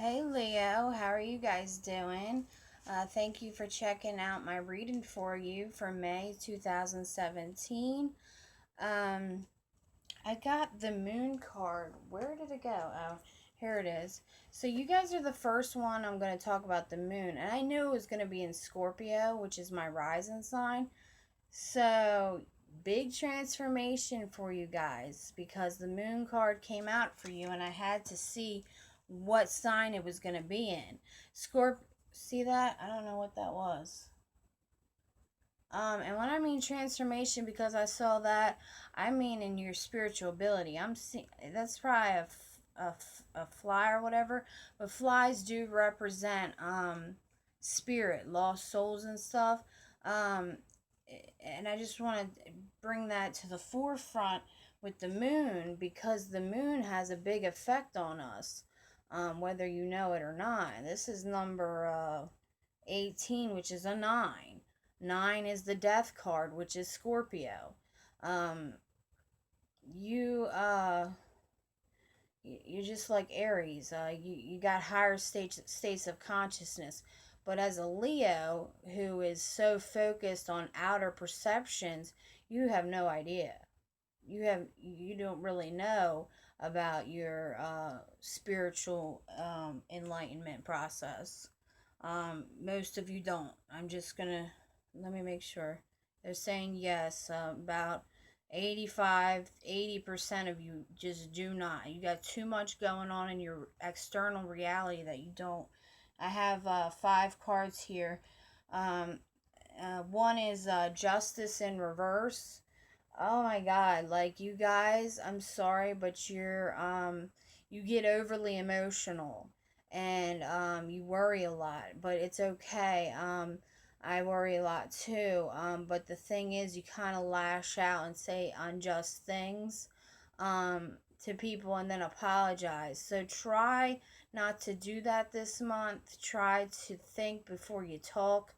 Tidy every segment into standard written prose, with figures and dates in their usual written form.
Hey Leo, how are you guys doing? Thank you for checking out my reading for you for May 2017. Um, I got the moon card. Where did it go? Oh, here it is. So you guys are the first one I'm going to talk about the moon. And I knew it was going to be in Scorpio, which is my rising sign. So big transformation for you guys because the moon card came out for you and I had to see what sign it was going to be in. See that? I don't know what that was. And when I mean transformation, because I saw that, I mean in your spiritual ability. I'm seeing that's probably a fly or whatever, but flies do represent spirit, lost souls and stuff. Um, and I just want to bring that to the forefront with the moon because the moon has a big effect on us, whether you know it or not. This is number 18, which is a 9. 9 is the death card, which is Scorpio. Um, you you're just like Aries. You got higher states of consciousness. But as a Leo who is so focused on outer perceptions, you have no idea. You don't really know about your spiritual enlightenment process. Most of you don't. I'm just gonna let me make sure. They're saying yes. About 80% of you just do not. You got too much going on in your external reality that you don't. I have 5 cards here. Um, One is justice in reverse. Oh my god, like you guys, I'm sorry, but you get overly emotional and you worry a lot, but it's okay. I worry a lot too. But the thing is you kind of lash out and say unjust things to people and then apologize. So try not to do that this month. Try to think before you talk.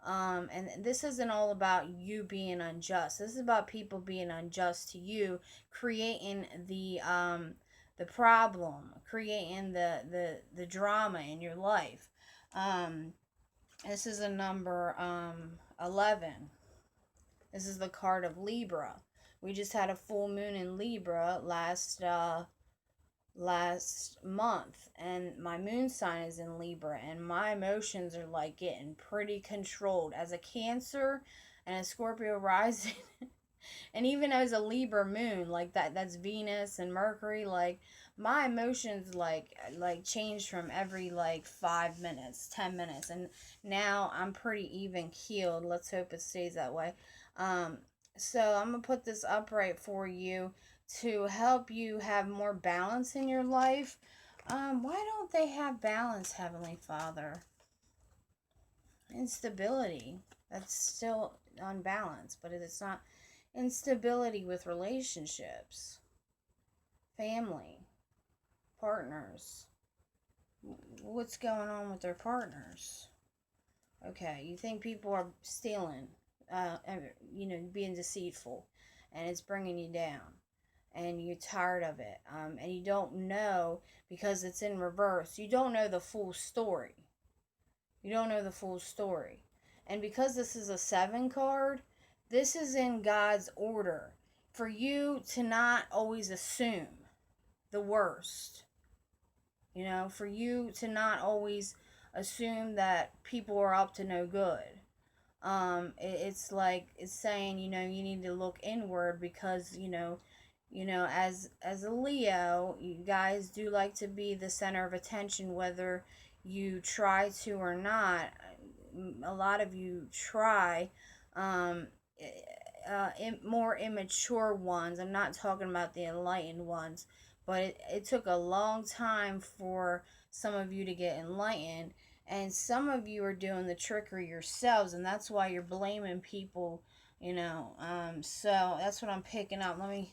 And this isn't all about you being unjust. This is about people being unjust to you, creating the problem, creating the drama in your life. Um, this is a number 11. This is the card of Libra. We just had a full moon in Libra last month, and my moon sign is in Libra, and my emotions are like getting pretty controlled as a Cancer and a Scorpio rising. And even as a Libra moon, like that's Venus and Mercury, like my emotions like change from every like 5 minutes, 10 minutes, and now I'm pretty even keeled. Let's hope it stays that way. um so I'm gonna put this upright for you to help you have more balance in your life. Why don't they have balance, Heavenly Father? Instability. That's still unbalanced, but it's not. Instability with relationships, family, partners. What's going on with their partners? Okay, you think people are stealing, being deceitful, and it's bringing you down, and you're tired of it, and you don't know because it's in reverse. You don't know the full story. You don't know the full story. And because this is a 7 card, this is in God's order for you to not always assume the worst. For you to not always assume that people are up to no good. It's like it's saying, you need to look inward because, as a Leo, you guys do like to be the center of attention, whether you try to or not. A lot of you try. Um, More immature ones. I'm not talking about the enlightened ones, but it took a long time for some of you to get enlightened, and some of you are doing the trickery yourselves, and that's why you're blaming people. So that's what I'm picking up. Let me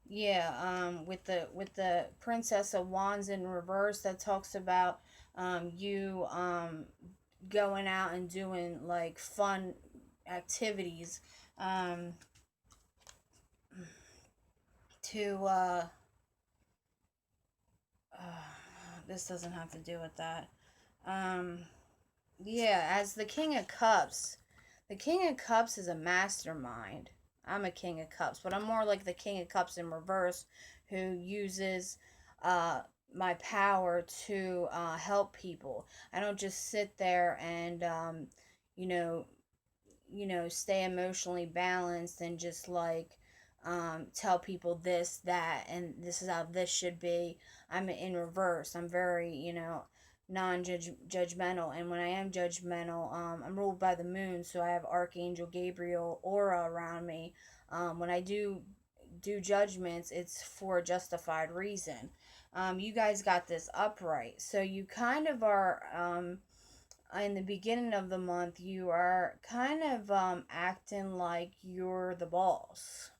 Yeah, with the Princess of Wands in reverse, that talks about you going out and doing like fun activities um to this doesn't have to do with that. Um, yeah, as the King of Cups, the King of Cups is a mastermind. I'm a King of Cups, but I'm more like the King of Cups in reverse, who uses uh, my power to help people. I don't just sit there and you know, stay emotionally balanced and just like tell people this, that, and this is how this should be. I'm in reverse. I'm very, non-judgmental, and when I am judgmental, I'm ruled by the moon, so I have Archangel Gabriel aura around me. When I do judgments, it's for a justified reason. You guys got this upright, so you kind of are in the beginning of the month, you are kind of acting like you're the boss,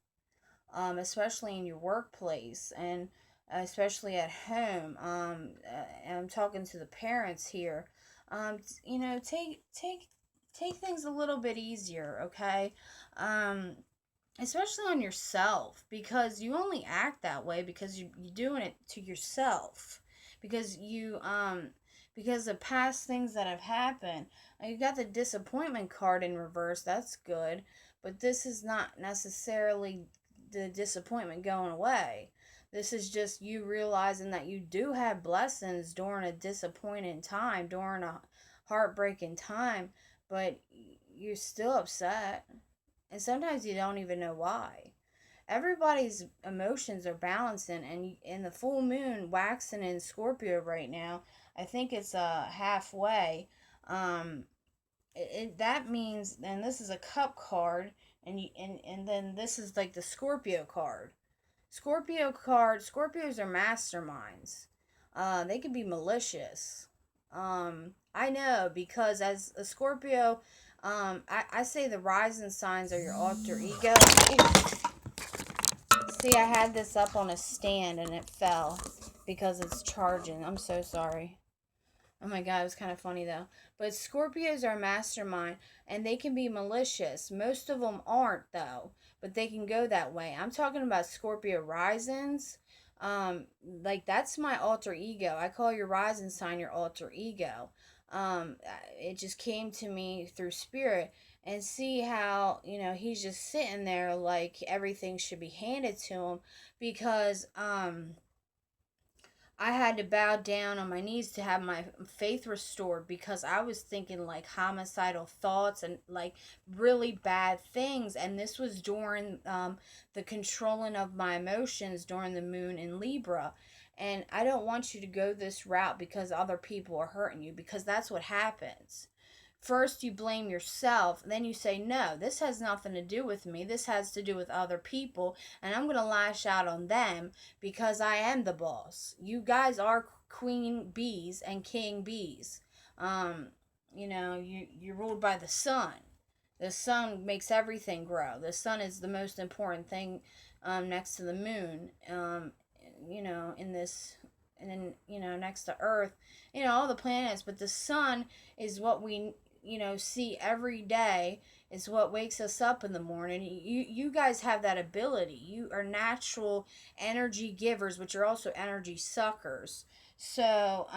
especially in your workplace and especially at home. And I'm talking to the parents here. Take things a little bit easier, okay? Um, Especially on yourself, because you only act that way because you're doing it to yourself, because because of past things that have happened. You got the disappointment card in reverse. That's good, but this is not necessarily the disappointment going away. This is just you realizing that you do have blessings during a disappointing time, during a heartbreaking time, but you're still upset, and sometimes you don't even know why. Everybody's emotions are balancing, and in the full moon waxing in Scorpio right now, I think it's halfway. Um, that means, and this is a cup card, and then this is like the Scorpio card. Scorpios are masterminds. They can be malicious. I know because as a Scorpio, I say the rising signs are your alter ego. See, I had this up on a stand and it fell because it's charging. I'm so sorry. Oh my god, it was kind of funny though. But Scorpios are mastermind and they can be malicious. Most of them aren't though, but they can go that way. I'm talking about Scorpio risings. Like that's my alter ego. I call your rising sign your alter ego. It just came to me through spirit, and see how, he's just sitting there like everything should be handed to him because I had to bow down on my knees to have my faith restored because I was thinking like homicidal thoughts and like really bad things. And this was during the controlling of my emotions during the moon in Libra. And I don't want you to go this route because other people are hurting you, because that's what happens. First, you blame yourself, then you say, no, this has nothing to do with me. This has to do with other people, and I'm going to lash out on them because I am the boss. You guys are queen bees and king bees. Um, you're ruled by the sun. The sun makes everything grow. The sun is the most important thing next to the moon, in this, and then, next to Earth, all the planets, but the sun is what we see every day, is what wakes us up in the morning. You guys have that ability. You are natural energy givers, but you're also energy suckers. So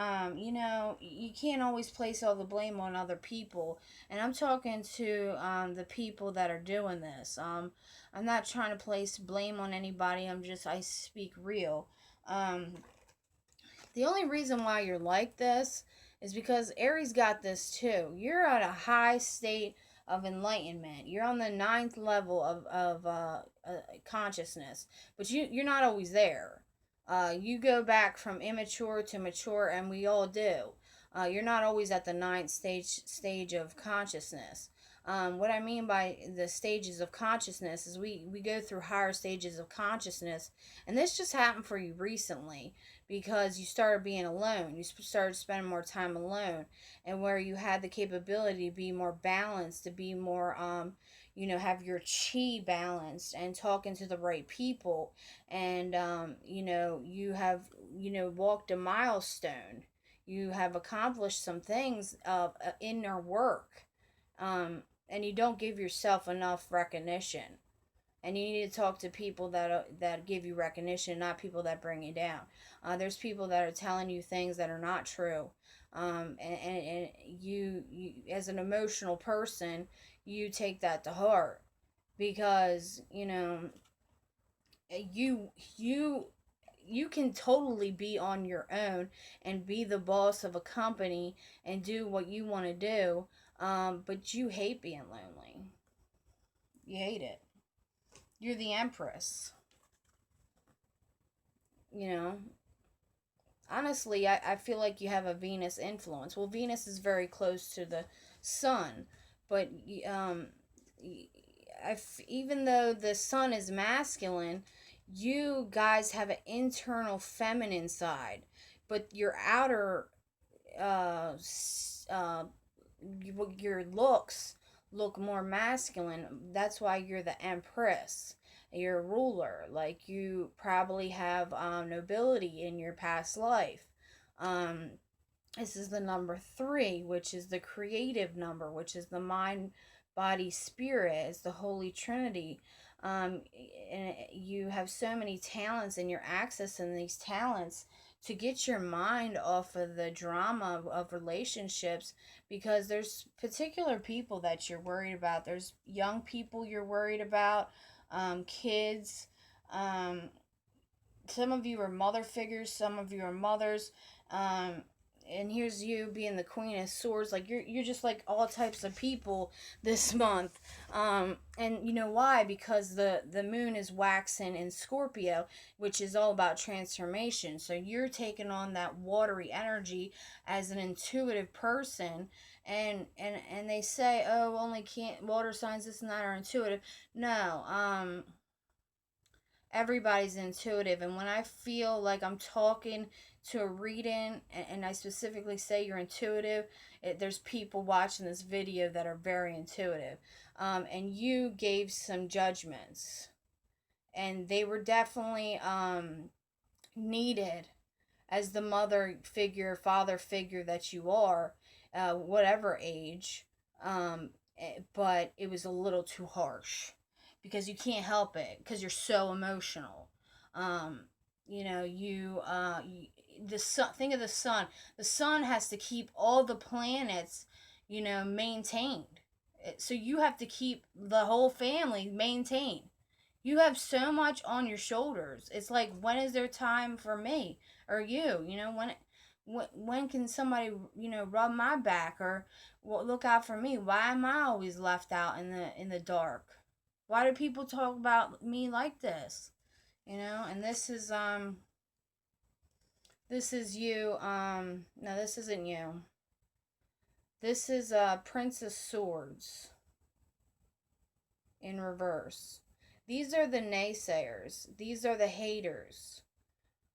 you can't always place all the blame on other people, and I'm talking to the people that are doing this. I'm not trying to place blame on anybody. I speak real. um the only reason why you're like this is because Aries got this too. You're at a high state of enlightenment. You're on the ninth level of consciousness, but you're not always there. You go back from immature to mature, and we all do. You're not always at the ninth stage of consciousness. What I mean by the stages of consciousness is we go through higher stages of consciousness, and this just happened for you recently because you started being alone. You started spending more time alone, and where you had the capability to be more balanced, to be more, have your chi balanced and talking to the right people, and you have walked a milestone. You have accomplished some things of inner work, and you don't give yourself enough recognition. and you need to talk to people that give you recognition, not people that bring you down. There's people that are telling you things that are not true, and you as an emotional person, you take that to heart because you you you can totally be on your own and be the boss of a company and do what you want to do, but you hate being lonely. You hate it. You're the empress. You know, honestly, I feel like you have a Venus influence. Well, Venus is very close to the sun, but even though the sun is masculine, you guys have an internal feminine side, but your outer uh, your looks look more masculine. That's why you're the empress. You're a ruler. Like you probably have nobility in your past life. Um, this is the number three, which is the creative number, which is the mind, body, spirit. It's the Holy Trinity. And you have so many talents, and you're accessing these talents to get your mind off of the drama of relationships, because there's particular people that you're worried about. There's young people you're worried about, kids. Um, some of you are mother figures, some of you are mothers. Um, and here's you being the Queen of Swords. Like you're just like all types of people this month. And you know why? Because the moon is waxing in Scorpio, which is all about transformation. So you're taking on that watery energy as an intuitive person. And they say, oh, only can't water signs, this and that are intuitive. No, everybody's intuitive, and when I feel like I'm talking to a reading, and I specifically say you're intuitive, there's people watching this video that are very intuitive, and you gave some judgments, and they were definitely needed as the mother figure, father figure that you are, whatever age. But it was a little too harsh because you can't help it because you're so emotional. Um, the sun. Think of the sun. The sun has to keep all the planets, maintained. So you have to keep the whole family maintained. You have so much on your shoulders. It's like, when is there time for me or you? When can somebody rub my back or look out for me? Why am I always left out in the dark? Why do people talk about me like this? And this is you. No, this isn't you. This is Princess Swords in reverse. These are the naysayers. These are the haters.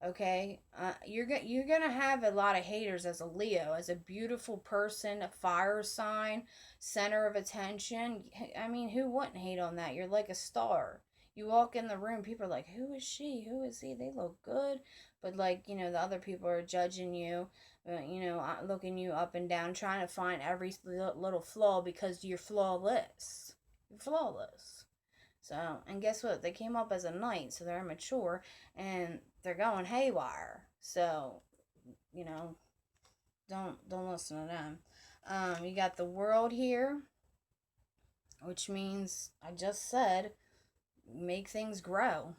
Okay, you're gonna have a lot of haters as a Leo, as a beautiful person, a fire sign, center of attention. I mean, who wouldn't hate on that? You're like a star. You walk in the room, people are like, "Who is she? Who is he? They look good," but like the other people are judging you, looking you up and down, trying to find every little flaw because you're flawless. You're flawless. So, and guess what? They came up as a knight, so they're immature and they're going haywire. So, you know, don't listen to them. You got the world here, which means I just said make things grow.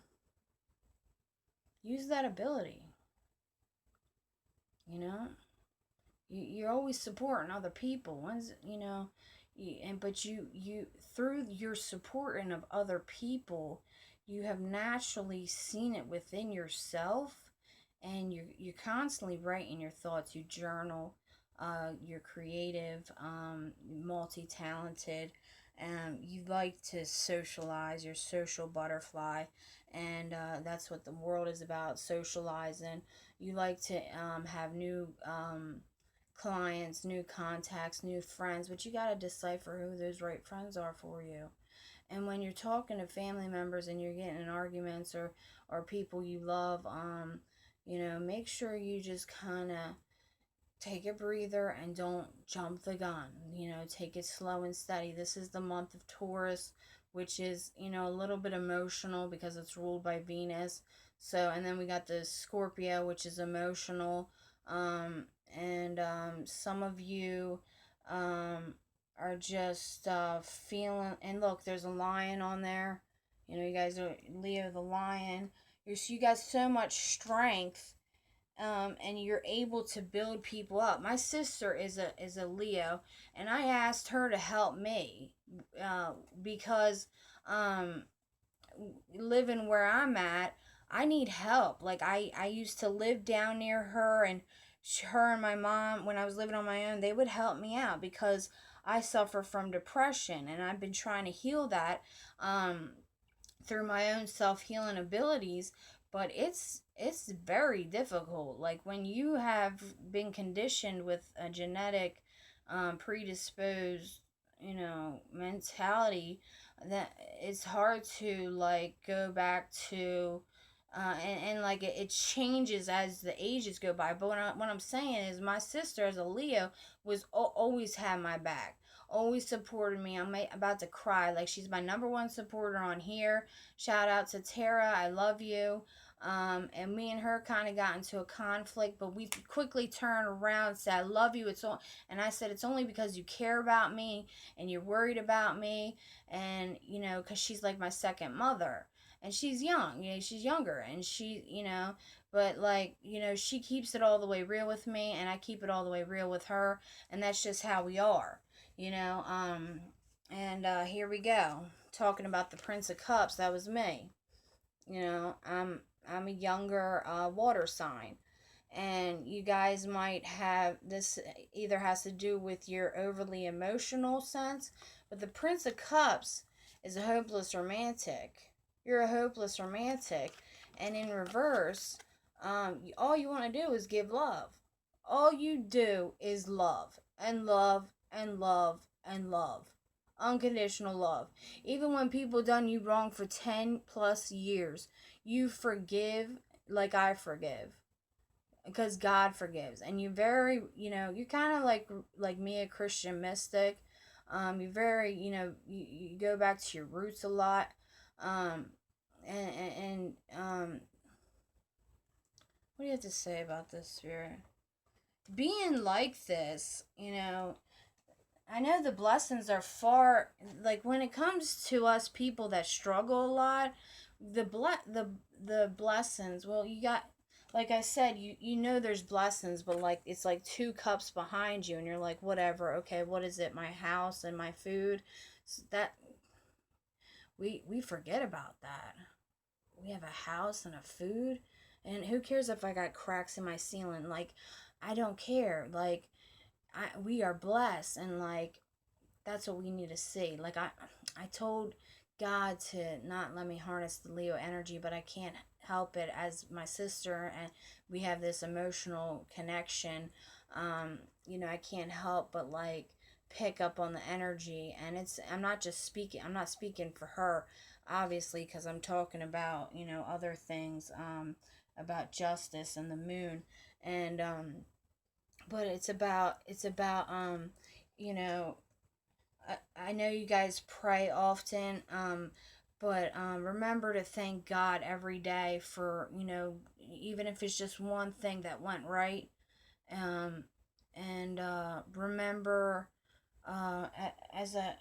Use that ability. You know, you're always supporting other people. But you through your supporting of other people, you have naturally seen it within yourself, and you're constantly writing your thoughts. You journal. You're creative, multi-talented. You like to socialize. You're social butterfly, and that's what the world is about: socializing. You like to have new clients, new contacts, new friends, but you got to decipher who those right friends are for you. And when you're talking to family members and you're getting in arguments or people you love, make sure you just kind of take a breather and don't jump the gun. Take it slow and steady. This is the month of Taurus, which is, you know, a little bit emotional because it's ruled by Venus. So, and then we got the Scorpio, which is emotional. And some of you um, are just feeling, and look, there's a lion on there. You know, you guys are Leo the lion. You got so much strength, and you're able to build people up. My sister is a Leo, and I asked her to help me because um, living where I'm at, I need help. Like I used to live down near her, and her and my mom, when I was living on my own, they would help me out because I suffer from depression, and I've been trying to heal that. Through my own self-healing abilities, but it's very difficult. Like when you have been conditioned with a genetic predisposed, you know, mentality, that it's hard to like go back to and like it changes as the ages go by. But what I'm saying is my sister as a Leo was always had my back, always supported me. I'm about to cry. Like she's my number one supporter on here. Shout out to Tara. I love you. And me and her kind of got into a conflict, but we quickly turned around and said, I love you. And I said, it's only because you care about me and you're worried about me. And, you know, because she's like my second mother. And she's young, you know, she's younger. And she, you know, but like, you know, she keeps it all the way real with me, and I keep it all the way real with her. And that's just how we are, you know. And here we go, talking about the Prince of Cups. That was me. You know, I'm a younger water sign, and you guys might have this. Either has to do with your overly emotional sense, but the Prince of Cups is a hopeless romantic. You're a hopeless romantic, and in reverse, all you want to do is give love. All you do is love and love and love and love. Unconditional love. Even when people done you wrong for 10 plus years, you forgive like I forgive, because God forgives. And you very, you know, you're kind of like me, a Christian mystic. You very, you know, you go back to your roots a lot. Um and what do you have to say about this, Spirit? Being like this, you know, I know the blessings are far, like when it comes to us people that struggle a lot, the blessings, well, you got, like I said, you know there's blessings, but like it's like two cups behind you and you're like, whatever, okay, what is it? My house and my food. So that we forget about that. We have a house and a food, and who cares if I got cracks in my ceiling? Like I don't care. Like we are blessed, and like that's what we need to see. Like I told God to not let me harness the Leo energy, but I can't help it as my sister, and we have this emotional connection. You know, I can't help but like pick up on the energy, and I'm not speaking for her, obviously, because I'm talking about, you know, other things, about justice and the moon. And but it's about you know, I know you guys pray often, but remember to thank God every day for, you know, even if it's just one thing that went right. Um, and remember, as a,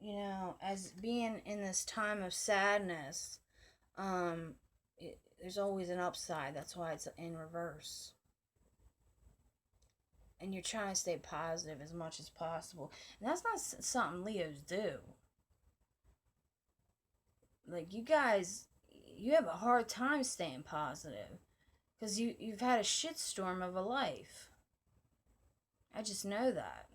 you know, as being in this time of sadness, there's always an upside. That's why it's in reverse. And you're trying to stay positive as much as possible. And that's not something Leos do. Like you guys, you have a hard time staying positive because you've had a shitstorm of a life. I just know that.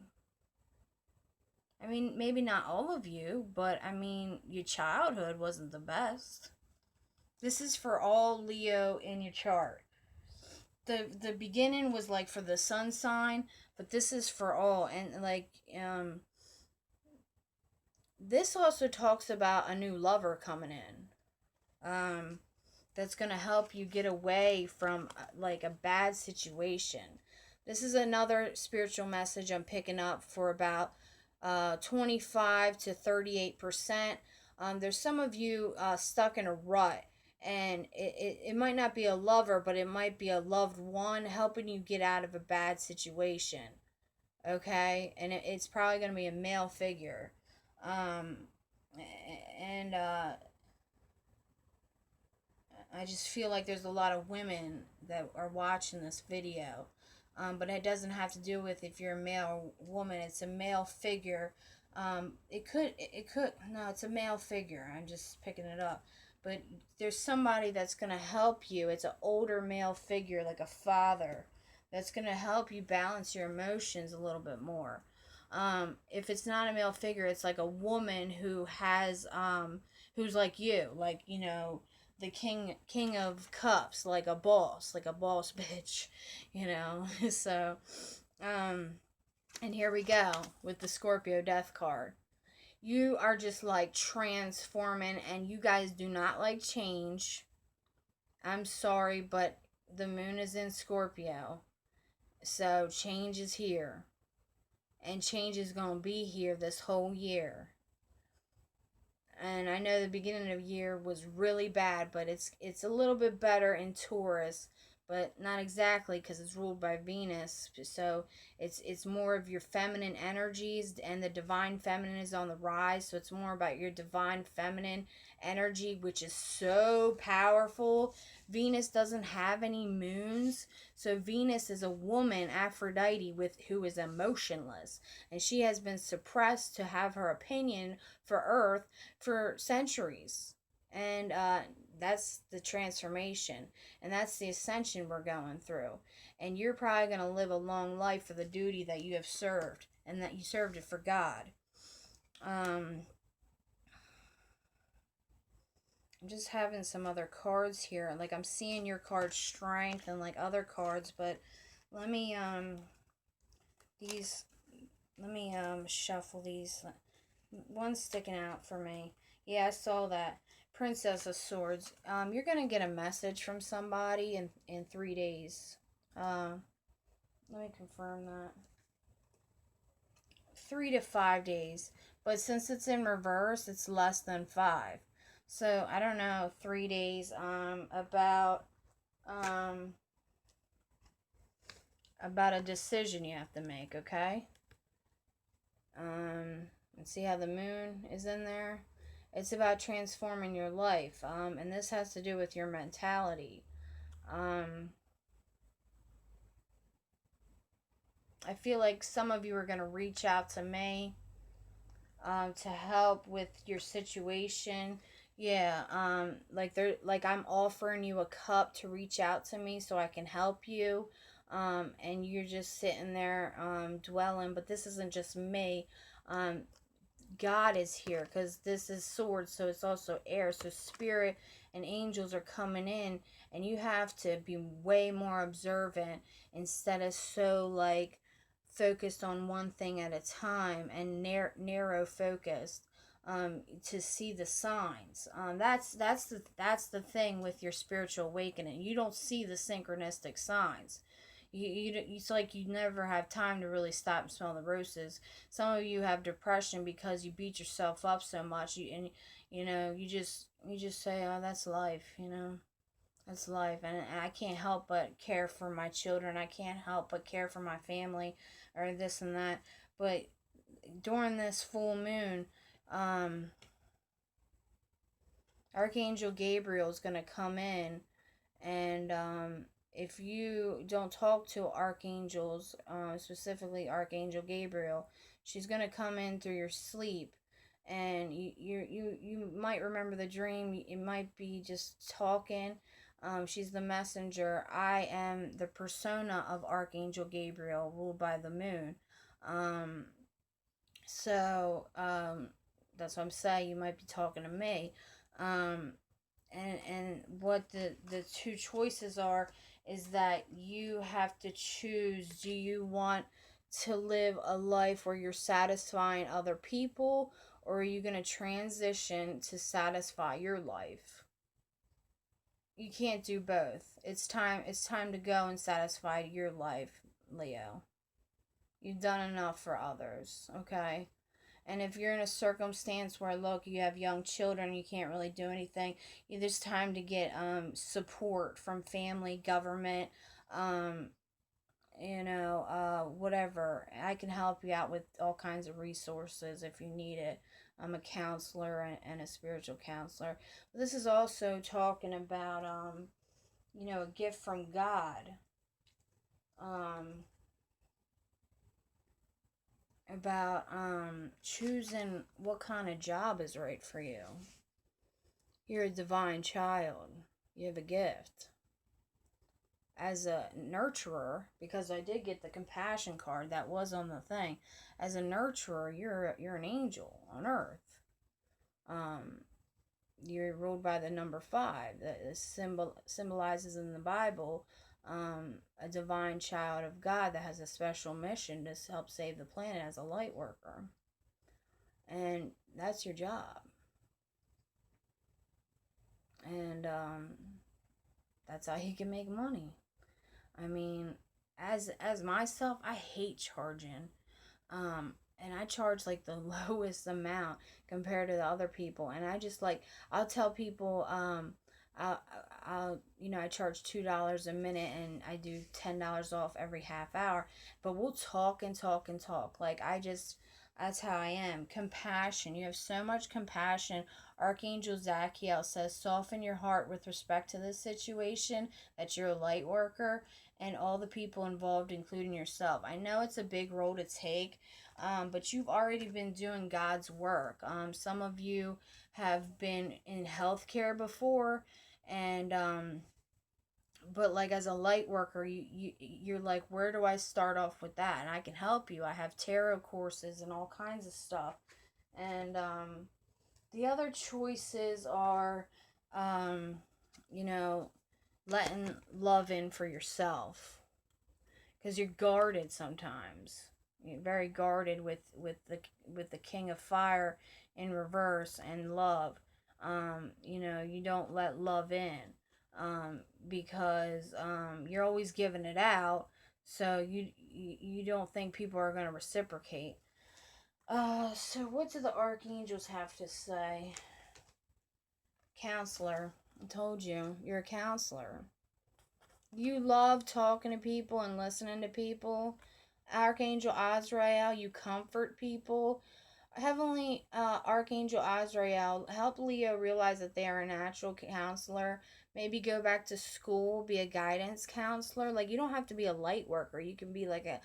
I mean, maybe not all of you, but I mean, your childhood wasn't the best. This is for all Leo in your chart. The beginning was like for the sun sign, but this is for all. And like this also talks about a new lover coming in. That's going to help you get away from like a bad situation. This is another spiritual message I'm picking up for about 25 to 38%. There's some of you stuck in a rut, and it might not be a lover, but it might be a loved one helping you get out of a bad situation. Okay, and it's probably going to be a male figure. Um, and I just feel like there's a lot of women that are watching this video. But it doesn't have to do with if you're a male or woman. It's a male figure. No, it's a male figure. I'm just picking it up. But there's somebody that's going to help you. It's an older male figure, like a father, that's going to help you balance your emotions a little bit more. If it's not a male figure, it's like a woman who has, who's like you, like, the king of cups, like a boss bitch, so um and here we go with the Scorpio death card. You are just like transforming, and you guys do not like change. I'm sorry, but the moon is in Scorpio, so change is here, and change is going to be here this whole year. And I know the beginning of the year was really bad, but it's a little bit better in Taurus, but not exactly because it's ruled by Venus. So it's more of your feminine energies, and the divine feminine is on the rise. So it's more about your divine feminine energy, which is so powerful. Venus doesn't have any moons, so Venus is a woman, Aphrodite, with who is emotionless, and she has been suppressed to have her opinion for Earth for centuries. And that's the transformation, and that's the ascension we're going through. And you're probably going to live a long life for the duty that you have served, and that you served it for God. I'm just having some other cards here. Like, I'm seeing your card Strength and like other cards, but let me these let me shuffle these. One's sticking out for me. Yeah, I saw that. Princess of Swords. You're gonna get a message from somebody in 3 days. Let me confirm that. 3 to 5 days. But since it's in reverse, it's less than 5. So I don't know, 3 days. Um about a decision you have to make, okay? And see how the moon is in there? It's about transforming your life. And this has to do with your mentality. I feel like some of you are going to reach out to me to help with your situation. Yeah, like I'm offering you a cup to reach out to me so I can help you. And you're just sitting there dwelling, but this isn't just me. Um, God is here, because this is swords, so it's also air. So spirit and angels are coming in, and you have to be way more observant instead of so like focused on one thing at a time and narrow focused, to see the signs. That's the thing with your spiritual awakening. You don't see the synchronistic signs. It's like you never have time to really stop and smell the roses. Some of you have depression because you beat yourself up so much. You just say, oh, that's life. That's life. And I can't help but care for my children. I can't help but care for my family, or this and that. But during this full moon, um, Archangel Gabriel is going to come in, and if you don't talk to archangels, specifically Archangel Gabriel, she's going to come in through your sleep, and you might remember the dream. It might be just talking. She's the messenger. I am the persona of Archangel Gabriel, ruled by the moon. Um, so that's what I'm saying. You might be talking to me. Um, and what the two choices are is that you have to choose. Do you want to live a life where you're satisfying other people, or are you going to transition to satisfy your life? You can't do both. It's time to go and satisfy your life, Leo. You've done enough for others, okay? And if you're in a circumstance where, look, you have young children, you can't really do anything, there's time to get support from family, government, um, whatever. I can help you out with all kinds of resources if you need it. I'm a counselor and a spiritual counselor. But this is also talking about, a gift from God. Um, about choosing what kind of job is right for you. You're a divine child. You have a gift. As a nurturer, because I did get the compassion card that was on the thing. As a nurturer, you're an angel on earth. Um, you're ruled by the number 5 that is symbolizes in the Bible a divine child of God that has a special mission to help save the planet as a light worker. And that's your job. And that's how you can make money. I mean, as myself, I hate charging. And I charge like the lowest amount compared to the other people. And I just like, I'll tell people, I charge $2 a minute and I do $10 off every half hour. But we'll talk and talk and talk. That's how I am. Compassion. You have so much compassion. Archangel Zachiel says, soften your heart with respect to this situation, that you're a light worker, and all the people involved, including yourself. I know it's a big role to take, but you've already been doing God's work. Some of you have been in healthcare before, and but like as a light worker, you're like, where do I start off with that? And I can help you. I have tarot courses and all kinds of stuff. And the other choices are, um, you know, letting love in for yourself, because you're guarded sometimes. You're very guarded with the King of Fire in reverse and love. You don't let love in, because you're always giving it out, so you don't think people are going to reciprocate. So what do the archangels have to say? Counselor. I told you, you're a counselor. You love talking to people and listening to people. Archangel Azrael, you comfort people. Heavenly Archangel Azrael, help Leo realize that they are a natural counselor. Maybe go back to school, be a guidance counselor. Like, you don't have to be a light worker. You can be like a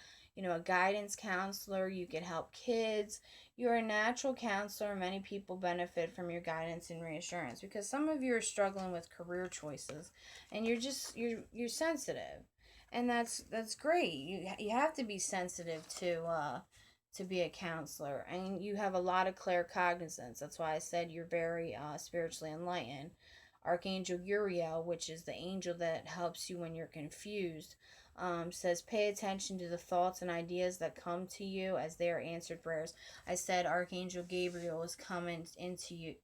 guidance counselor. You can help kids. You're a natural counselor. Many people benefit from your guidance and reassurance, because some of you are struggling with career choices, and you're sensitive, and that's great. You have to be sensitive to be a counselor, and you have a lot of claircognizance. That's why I said you're very spiritually enlightened. Archangel Uriel, which is the angel that helps you when you're confused, says pay attention to the thoughts and ideas that come to you as they are answered prayers. I said Archangel Gabriel is coming into you,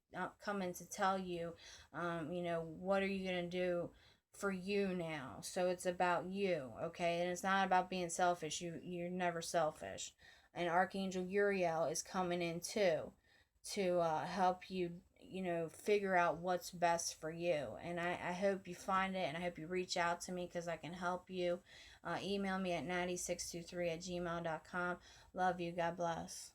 coming to tell you, what are you gonna do for you now? So it's about you, okay? And it's not about being selfish. You're never selfish. And Archangel Uriel is coming in too, to help you, figure out what's best for you. And I hope you find it, and I hope you reach out to me, because I can help you. Email me at natty623@gmail.com. Love you. God bless.